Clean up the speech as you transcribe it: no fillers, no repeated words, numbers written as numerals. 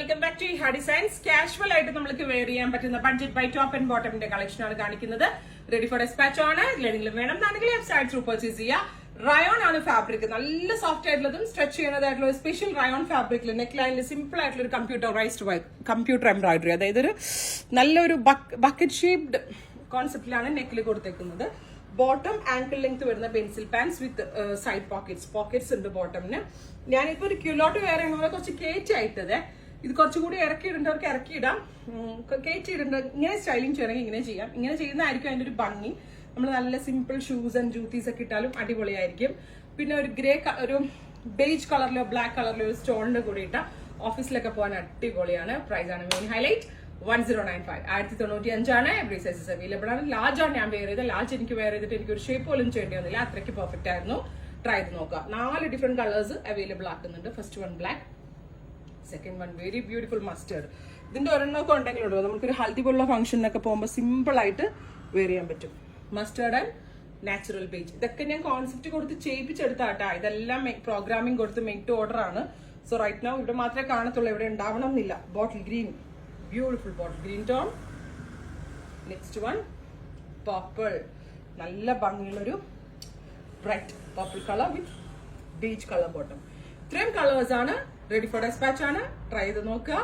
Welcome back to Ha designs. Casual ആയിട്ട് നമുക്ക് wear ചെയ്യാൻ പറ്റുന്ന ബഡ്ജറ്റ് ബൈ ടോപ്പ് ആൻഡ് ബോട്ടമിന്റെ കളക്ഷൻ ആണ് കാണിക്കുന്നത്. റെഡി ഫോർ ഡെസ്പാച്ച് ആണ്. ഇതിലെങ്കിലും വേണം എന്നാണെങ്കിൽ വെബ്സൈറ്റ് ത്രൂ പർച്ചേസ് ചെയ്യാം. റയോൺ ആണ് ഫാബ്രിക്, നല്ല സോഫ്റ്റ് ആയിട്ടുള്ളതും സ്ട്രെച്ച് ചെയ്യുന്നതായിട്ടുള്ള സ്പെഷ്യൽ റയോൺ ഫാബ്രിക്കിൽ നെക്ക് ലൈനിൽ സിമ്പിൾ ആയിട്ടുള്ള ഒരു കമ്പ്യൂട്ടർ എംബ്രോയിഡറി, അതായത് ഒരു നല്ലൊരു ബക്കറ്റ് ഷേപ്ഡ് കോൺസെപ്റ്റിലാണ് നെക്കിൽ കൊടുത്തേക്കുന്നത്. ബോട്ടം ആങ്കിൾ ലെങ്ത് വരുന്ന pencil pants with side pockets ഉണ്ട് ബോട്ടമിന്. ഞാനിപ്പോ ഒരു ക്യൂലോട്ട് വേറെ കുറച്ച് കയറ്റായിട്ടത്, ഇത് കുറച്ചുകൂടി ഇറക്കിയിടേണ്ടവർക്ക് ഇറക്കിയിടാം, കയറ്റിയിടേണ്ട ഇങ്ങനെ സ്റ്റൈലിംഗ് ചെയ്യണമെങ്കിൽ ഇങ്ങനെ ചെയ്യാം. ഇങ്ങനെ ചെയ്യുന്നതായിരിക്കും അതിന്റെ ഒരു ഭംഗി. നമ്മൾ നല്ല സിമ്പിൾ ഷൂസ് ആൻഡ് ജൂത്തീസ് ഒക്കെ ഇട്ടാലും അടിപൊളിയായിരിക്കും. പിന്നെ ഒരു ഒരു ബേജ് കളറിലോ ബ്ലാക്ക് കളറിലോ ഒരു സ്റ്റോണിന്റെ കൂടി ഇട്ട ഓഫീസിലൊക്കെ പോകാൻ അടിപൊളിയാണ്. പ്രൈസ് ആണ് മെയിൻ ഹൈലൈറ്റ് 1095, 1095 ആണ്. എവറി സൈസസ് അവൈലബിൾ ആണ്. ലാർജ് ആണ് ഞാൻ വെയർ ചെയ്തത്. ലാർജ് എനിക്ക് വെയർ ചെയ്തിട്ട് എനിക്ക് ഒരു ഷേപ്പ് പോലും ചെയ്യേണ്ടി വന്നില്ല, അത്രയ്ക്ക് പെർഫെക്റ്റ് ആയിരുന്നു. ട്രൈ ചെയ്ത് നോക്കുക. 4 ഡിഫറെന്റ് കളേഴ്സ് അവൈലബിൾ ആക്കുന്നുണ്ട്. First one black, second one very beautiful mustard. ഇതിന്റെ ഒരെണ്ണമൊക്കെ ഉണ്ടെങ്കിലുണ്ടോ നമുക്കൊരു ഹൽദി പോലുള്ള ഫംഗ്ഷനൊക്കെ പോകുമ്പോൾ സിമ്പിൾ ആയിട്ട് വെയർ ചെയ്യാൻ പറ്റും. മസ്റ്റേർഡ് ആൻഡ് നാച്ചുറൽ ബേജ്, ഇതൊക്കെ ഞാൻ കോൺസെപ്റ്റ് കൊടുത്ത് ചെയ്യിപ്പിച്ചെടുത്താട്ടാ. ഇതെല്ലാം പ്രോഗ്രാമിംഗ് കൊടുത്ത് മെയ്ക്ക് ടു ഓർഡർ ആണ്. സോ റൈറ്റ് നൗ ഇവിടെ മാത്രമേ കാണത്തുള്ളൂ, ഇവിടെ ഉണ്ടാവണം എന്നില്ല. Bottle green, beautiful bottle green tone. Next one purple, നല്ല ഭംഗിയുള്ളൊരു ബ്രൈറ്റ് പർപ്പിൾ കളർ വിത്ത് ബീച്ച് കളർ ബോട്ടം. ഇത്രയും കളേഴ്സ് ആണ്. റെഡി ഫോർ ഡെസ്പാച്ച് ആണ്. ട്രൈ ചെയ്ത് നോക്കുക.